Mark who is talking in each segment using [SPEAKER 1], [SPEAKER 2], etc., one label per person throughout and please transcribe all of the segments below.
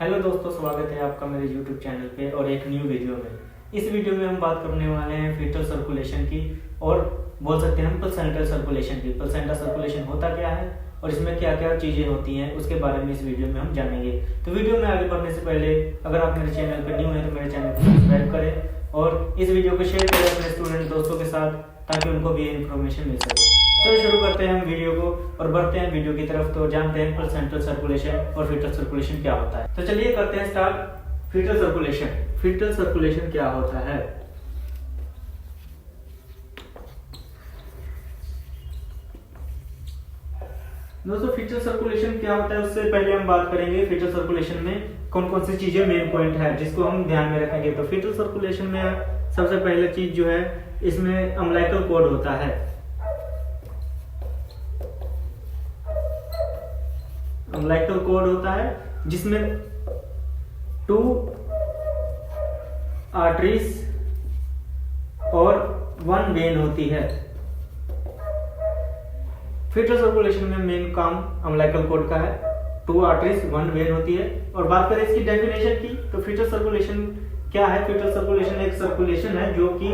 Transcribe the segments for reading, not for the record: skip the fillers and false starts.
[SPEAKER 1] Hello दोस्तों, स्वागत है आपका मेरे YouTube चैनल पे और एक न्यू वीडियो में। इस वीडियो में हम बात करने वाले हैं फीटल सर्कुलेशन की और बोल सकते हैं हम प्लेसेंटल सर्कुलेशन की। प्लेसेंटा सर्कुलेशन होता क्या है और इसमें क्या क्या चीज़ें होती हैं उसके बारे में इस वीडियो में हम जानेंगे। तो वीडियो में आगे बढ़ने से पहले अगर आप मेरे चैनल पर न्यू हैं तो मेरे चैनल को सब्सक्राइब करें और इस वीडियो को शेयर करें अपने स्टूडेंट दोस्तों के साथ ताकि उनको भी ये इन्फॉर्मेशन मिल सके। चलो शुरू करते हैं हम वीडियो को और बढ़ते हैं वीडियो की तरफ। तो जानते हैं प्लेसेंटल सर्कुलेशन और फीटल सर्कुलेशन क्या होता है। तो चलिए करते हैं start. Fetal circulation. Fetal circulation क्या होता है? दोस्तों, फीटल सर्कुलेशन क्या होता है उससे पहले हम बात करेंगे फीटल सर्कुलेशन में कौन कौन सी चीजें मेन पॉइंट है जिसको हम ध्यान में रखेंगे। तो फीटल सर्कुलेशन में सबसे पहले चीज जो है इसमें अम्बिलिकल कॉर्ड होता है। अम्बिलिकल कॉर्ड होता है जिसमें 2 आर्टरीज और 1 वेन होती है। फीटल सर्कुलेशन में मेन काम अम्बिलिकल कॉर्ड का है। 2 आर्टरीज 1 वेन होती है। और बात करें इसकी डेफिनेशन की तो फीटल सर्कुलेशन क्या है? फीटल सर्कुलेशन एक सर्कुलेशन है जो कि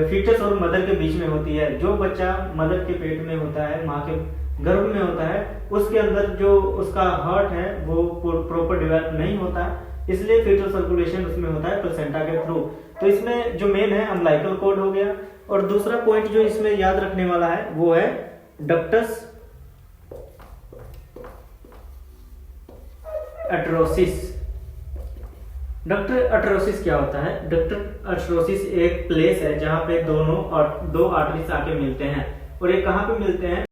[SPEAKER 1] फीटस और मदर के बीच में होती है। जो बच्चा मदर के पेट में होता है, माँ के गर्भ में होता है, उसके अंदर जो उसका हार्ट है वो प्रॉपर डेवलप नहीं होता, इसलिए फीटल सर्कुलेशन उसमें होता है प्लेसेंटा के थ्रू। तो इसमें जो मेन है अम्बिलिकल कॉर्ड हो गया। और दूसरा पॉइंट जो इसमें याद रखने वाला है वो है डक्टस अटरोसिस। डक्टर अटरोसिस क्या होता है? डक्टर अटरोसिस एक प्लेस है जहां पे दो आर्टरीज आके मिलते हैं। और ये कहां पे मिलते हैं?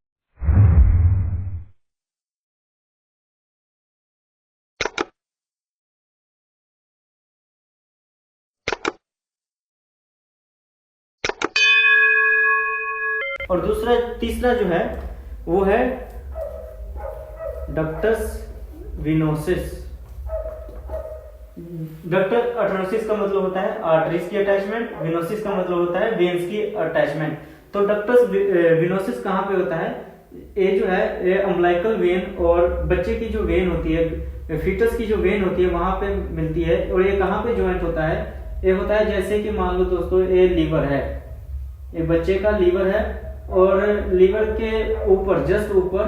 [SPEAKER 1] और तीसरा जो है वो है डक्टस विनोसिस। डक्टर अटरोसिस का मतलब होता है आर्टरीज की अटैचमेंट, विनोसिस का मतलब होता है वेन्स की अटैचमेंट। तो डक्टस विनोसिस कहाँ पे होता है? ये जो है ये अम्बिलिकल वेन और बच्चे की जो वेन होती है, फीटस की जो वेन होती है वहां पे मिलती है। और ये कहाँ पे ज्वाइंट होता है? ये होता है जैसे कि मान लो दोस्तों ये लीवर है, ये बच्चे का लीवर है और लीवर के ऊपर जस्ट ऊपर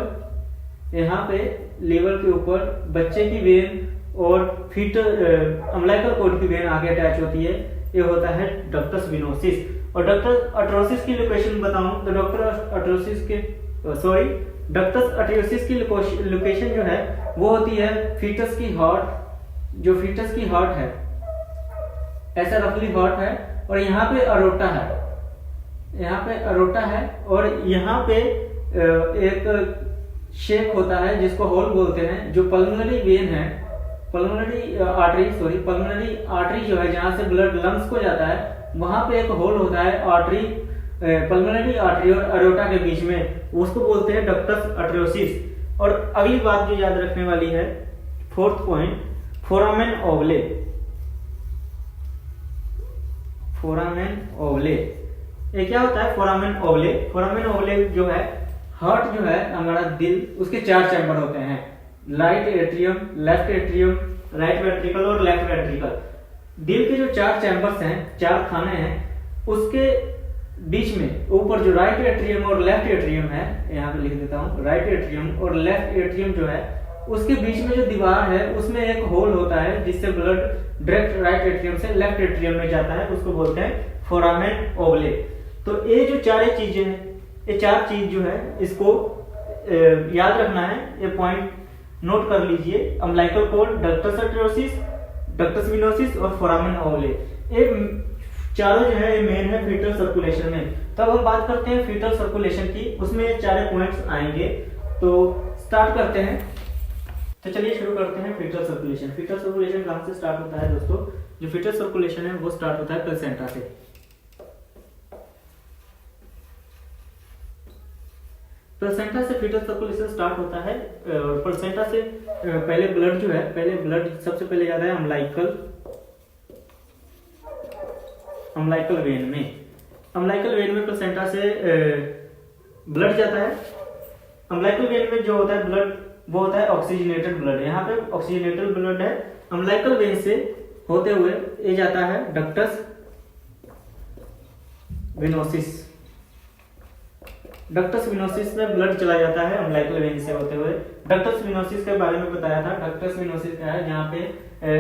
[SPEAKER 1] यहाँ पे लीवर के ऊपर बच्चे की वेन और फीटल अम्बिलिकल कॉर्ड की वेन आगे अटैच होती है। ये होता है डक्टस विनोसिस। और डक्टस अटरोसिस की लोकेशन बताऊं तो डक्टस अटरोसिस की लोकेशन जो है वो होती है फीटस की हार्ट। जो फीटस की हार्ट है ऐसा रफली हार्ट है और यहाँ पे अरोटा है, यहाँ पे अरोटा है और यहाँ पे एक शेप होता है जिसको होल बोलते हैं। जो पल्मोनरी वेन है, पल्मोनरी आर्टरी जो है जहां से ब्लड लंग्स को जाता है वहां पे एक होल होता है आर्टरी, पल्मोनरी आर्टरी और अरोटा के बीच में, उसको बोलते हैं डक्टस अटरोसिस। और अगली बात जो याद रखने वाली है, fourth point, foramen ओवले। Foramen ovale ये क्या होता है? फोरामेन ओवले। फोरामेन ओवले जो है हार्ट जो है हमारा दिल, उसके 4 चैम्बर होते हैं, right atrium, left atrium, right ventricle और लेफ्ट वेंट्रिकल। दिल के जो 4 चैम्बर्स हैं, 4 खाने हैं, उसके बीच में ऊपर जो राइट एट्रियम और लेफ्ट एट्रियम है, यहाँ पे लिख देता हूँ, राइट एट्रियम और लेफ्ट एट्रियम जो है उसके बीच में जो दीवार है उसमें एक होल होता है जिससे ब्लड डायरेक्ट राइट एट्रियम से लेफ्ट एट्रियम में जाता है, उसको बोलते हैं फोरामेन ओवले। तो ये जो 4 चीजें हैं, ये 4 चीज जो है इसको याद रखना है। ये पॉइंट नोट कर लीजिए, umbilical cord, ductus arteriosus, ductus venosus और फोरामेन ओवले। ये चारों जो है ये मेन है फीटल सर्कुलेशन में। तब हम बात करते हैं फीटल सर्कुलेशन की, उसमें ये 4 पॉइंट्स आएंगे। तो स्टार्ट करते हैं। तो चलिए शुरू करते हैं फीटल सर्कुलेशन। फीटल सर्कुलेशन कहां से स्टार्ट होता है दोस्तों? जो फीटल सर्कुलेशन है वो स्टार्ट होता है प्लेसेंटा से। प्लेसेंटा से फीटल सर्कुलेशन स्टार्ट होता है। प्लेसेंटा से पहले ब्लड जो है, सबसे पहले जाता है अम्बिलिकल वेन में। अम्बिलिकल वेन में प्लेसेंटा से ब्लड जाता है। अम्बिलिकल वेन में जो होता है ब्लड वो होता है ऑक्सीजनेटेड ब्लड। यहाँ पे ऑक्सीजनेटेड ब्लड है अम्बिलिकल वेन से होते हुए ये जाता है डक्टस वेनोसिस। डक्टस वेनोसिस में ब्लड चला जाता है अम्बिलिकल वेन से होते हुए। डक्टस वेनोसिस के बारे में बताया था। डक्टस वेनोसिस क्या है, जहाँ पे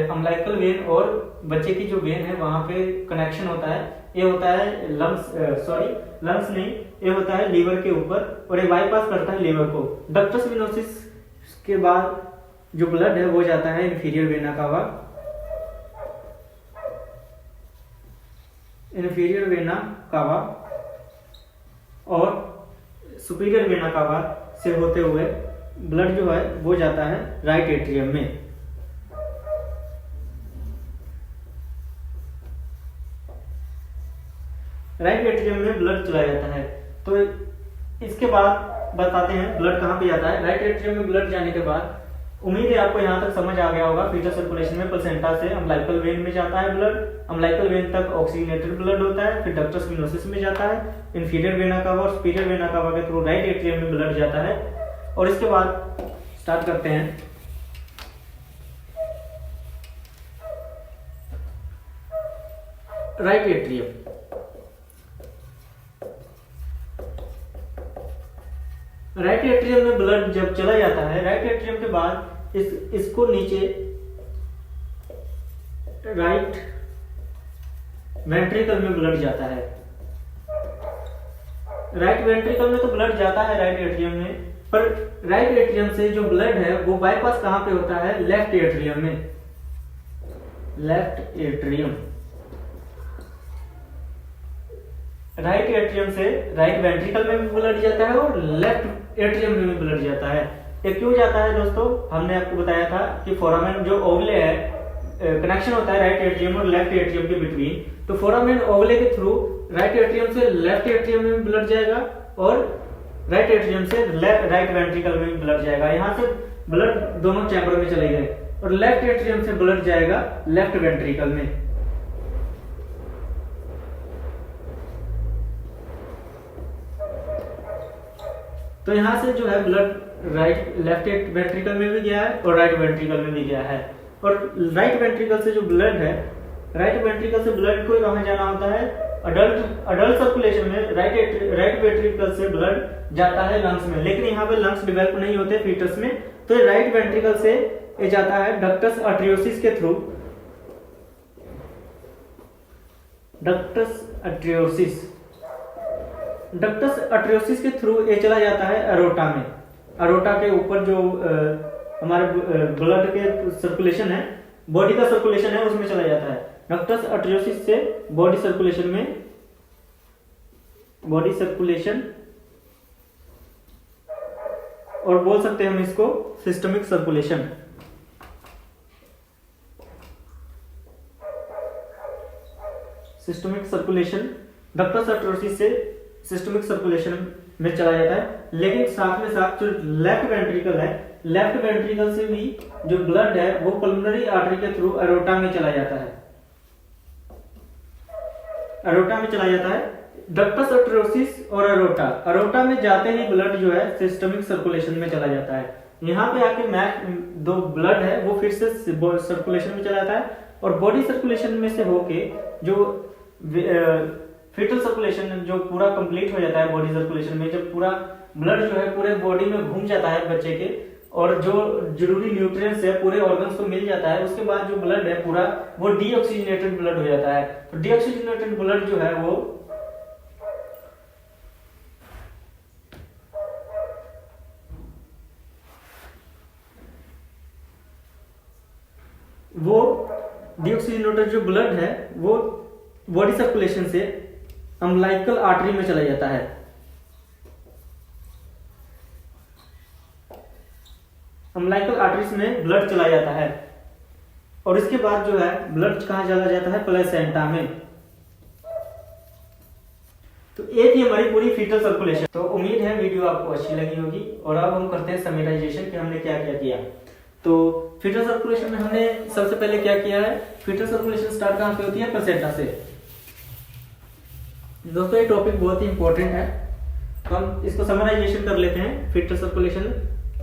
[SPEAKER 1] अम्बिलिकल वेन और बच्चे की जो वेन है वहां पे कनेक्शन होता है। ये होता है लंग्स नहीं, ये होता है लीवर के ऊपर और ये बाईपास करता है लीवर को। डक्टस वेनोसिस के बाद जो ब्लड है वो जाता है inferior vena cava. Inferior vena cava और सुपीरियर वेना कावा से होते हुए ब्लड जो है वो जाता है राइट एट्रियम में। राइट एट्रियम में ब्लड चला जाता है। तो इसके बाद बताते हैं ब्लड कहाँ पे जाता है। राइट एट्रियम में ब्लड जाने के बाद उम्मीद है आपको यहाँ तक समझ आ गया होगा। फीटल सर्कुलेशन में प्लेसेंटा से अम्बिलिकल वेन में जाता है ब्लड, अम्बिलिकल वेन तक ऑक्सीजनेटेड ब्लड होता है, फिर डक्टस वेनोसिस में जाता है, इंफीरियर वेना कावा और सुपीरियर वेना कावा के थ्रू राइट एट्रियम में ब्लड जाता है। और इसके बाद स्टार्ट करते हैं राइट एट्रियम। राइट एट्रियम में ब्लड जब चला जाता है, राइट एट्रियम के बाद इसको नीचे राइट वेंट्रिकल में ब्लड जाता है। राइट वेंट्रिकल में तो ब्लड जाता है राइट एट्रियम में, पर राइट एट्रियम से जो ब्लड है वो बाईपास कहां पे होता है, लेफ्ट एट्रियम में। लेफ्ट एट्रियम, राइट एट्रियम से राइट वेंट्रिकल में भी ब्लड जाता है और लेफ्ट एट्रियम में भी ब्लड जाता है। ये क्यों जाता है दोस्तों, हमने आपको बताया था कि फोरामेन जो ओवले है, कनेक्शन होता है राइट एट्रियम और लेफ्ट एट्रियम के बिटवीन। तो फोरामेन ओवले के थ्रू राइट एट्रियम से लेफ्ट एट्रियम में भी ब्लड जाएगा और राइट एट्रियम से राइट वेंट्रिकल में भी ब्लड जाएगा। यहाँ से ब्लड दोनों चैम्बर में चले गए और लेफ्ट एट्रियम से ब्लड जाएगा लेफ्ट वेंट्रिकल में। तो यहां से जो है ब्लड लेफ्ट वेंट्रिकल में भी गया है और राइट वेंट्रिकल में भी गया है। और राइट वेंट्रिकल से जो ब्लड है, राइट वेंट्रिकल से ब्लड को कहां जाना होता है, अडल्ट सर्कुलेशन में राइट वेंट्रिकल से ब्लड जाता है लंग्स में। लेकिन यहाँ पे लंग्स डेवलप नहीं होते फीटस में, तो राइट वेंट्रिकल से ये जाता है डक्टस आर्टरियोसिस के थ्रू। डक्टस आर्टरियोसिस के थ्रू ये चला जाता है अरोटा में। अरोटा के ऊपर जो हमारे ब्लड के सर्कुलेशन है, बॉडी का सर्कुलेशन है, उसमें चला जाता है। डक्टस आर्टरियोसिस से बॉडी सर्कुलेशन और बोल सकते हैं हम इसको systemic circulation. Systemic circulation ductus आर्टरियोसिस से सिस्टमिक सर्कुलेशन में चला जाता है। लेकिन साथ में साथ जो लेफ्ट वेंट्रिकल है, लेफ्ट वेंट्रिकल से भी जो ब्लड है वो पल्मोनरी आर्टरी के थ्रू अरोटा में चला जाता है। अरोटा में चला जाता है। डक्टस आर्टरियोसिस और अरोटा में जाते ही ब्लड जो है सिस्टमिक सर्कुलेशन में चला जाता है। यहाँ पे आके दो ब्लड है वो फिर से सर्कुलेशन में चला जाता है और बॉडी सर्कुलेशन में से होके जो फीटल सर्कुलेशन जो पूरा कंप्लीट हो जाता है बॉडी सर्कुलेशन में, जब पूरा ब्लड जो है पूरे बॉडी में घूम जाता है बच्चे के और जो जरूरी न्यूट्रिएंट्स है पूरे ऑर्गन्स को मिल जाता है, उसके बाद जो ब्लड है पूरा वो डीऑक्सीजनेटेड ब्लड हो जाता है। तो डीऑक्सीजनेटेड ब्लड जो है वो डीऑक्सीजनेटेड जो ब्लड है वो बॉडी सर्कुलेशन से अम्बिलिकल आर्टरी में चला जाता है। अम्बिलिकल आर्टरीज में ब्लड चला जाता है और इसके बाद जो है ब्लड कहां चला जाता है, प्लेसेंटा में। तो एक ही हमारी पूरी फीटल सर्कुलेशन। तो उम्मीद है वीडियो आपको अच्छी लगी होगी और अब हम करते हैं समराइजेशन कि हमने क्या क्या किया। तो फीटल सर्कुलेशन में हमने सबसे पहले क्या किया है, फीटल सर्कुलेशन स्टार्ट कहां से होती है, प्लेसेंटा से। दोस्तों ये टॉपिक बहुत ही इंपॉर्टेंट है, तो हम इसको समराइजेशन कर लेते हैं। फीटल सर्कुलेशन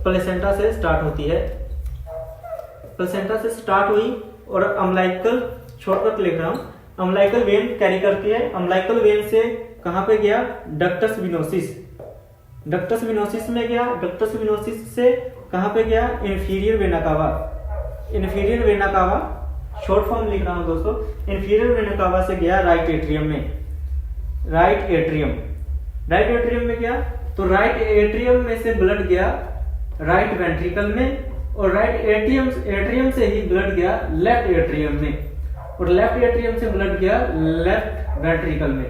[SPEAKER 1] प्लेसेंटा से स्टार्ट होती है। प्लेसेंटा से स्टार्ट हुई और अम्लाइकल, शॉर्टकट लिख रहा हूँ, अम्लाइकल वेन कैरी करती है। अम्लाइकल वेन से कहाँ पे गया? डक्टस विनोसिस, डक्टस विनोसिस में गया। डक्टस विनोसिस से कहाँ पे गया? Inferior vena cava, inferior vena cava, short form लिख रहा हूँ दोस्तों, इंफीरियर वेना कावा से गया राइट एट्रियम में, राइट एट्रियम, राइट एट्रियम में गया तो राइट एट्रियम में से ब्लड गया राइट वेंट्रिकल में, और राइट एट्रियम से ही ब्लड गया लेफ्ट एट्रियम में, और लेफ्ट एट्रियम से ब्लड गया लेफ्ट वेंट्रिकल में।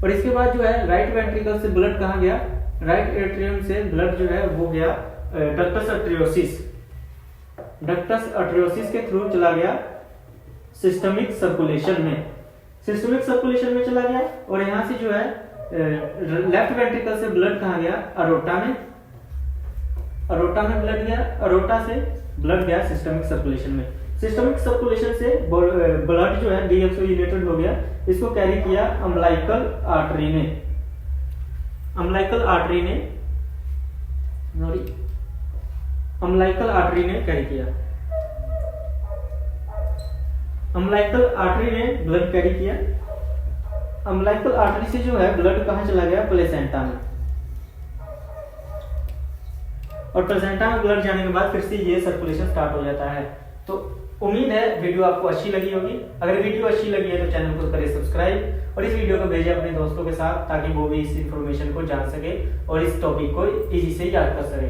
[SPEAKER 1] और इसके बाद जो है राइट वेंट्रिकल से ब्लड कहाँ गया? राइट एट्रियम से ब्लड जो है वो गया डक्टस आर्टेरियोसिस, डक्टस आर्टेरियोसिस के थ्रू चला गया सिस्टमिक सर्कुलेशन में, सिस्टमिक सर्कुलेशन में चला गया। और यहाँ से जो है लेफ्ट वेंट्रिकल से ब्लड कहाँ गया? अरोटा में, अरोटा में ब्लड गया, अरोटा से ब्लड गया सिस्टमिक सर्कुलेशन में। सिस्टमिक सर्कुलेशन से ब्लड जो है डीऑक्सीजनेटेड हो गया, इसको कैरी किया अम्लाइकल आर्टरी ने, अम्लाइकल आर्टरी ने, अम्लाइकल आर्टरी ने कैरी किया, अम्लाइकल आर्टरी ने ब्लड कैरी किया। अम्लाइकल आर्टरी से जो है ब्लड कहाँ चला गया? प्लेसेंटा में, और प्लेसेंटा में ब्लड जाने के बाद फिर से ये सर्कुलेशन स्टार्ट हो जाता है। तो उम्मीद है वीडियो आपको अच्छी लगी होगी। अगर वीडियो अच्छी लगी है तो चैनल को करें सब्सक्राइब और इस वीडियो को भेजें अपने दोस्तों के साथ, ताकि वो भी इस इंफॉर्मेशन को जान सके और इस टॉपिक को इजी से याद कर सके।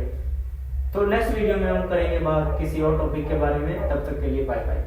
[SPEAKER 1] तो नेक्स्ट वीडियो में हम करेंगे बात किसी और टॉपिक के बारे में, तब तक के लिए बाय बाय।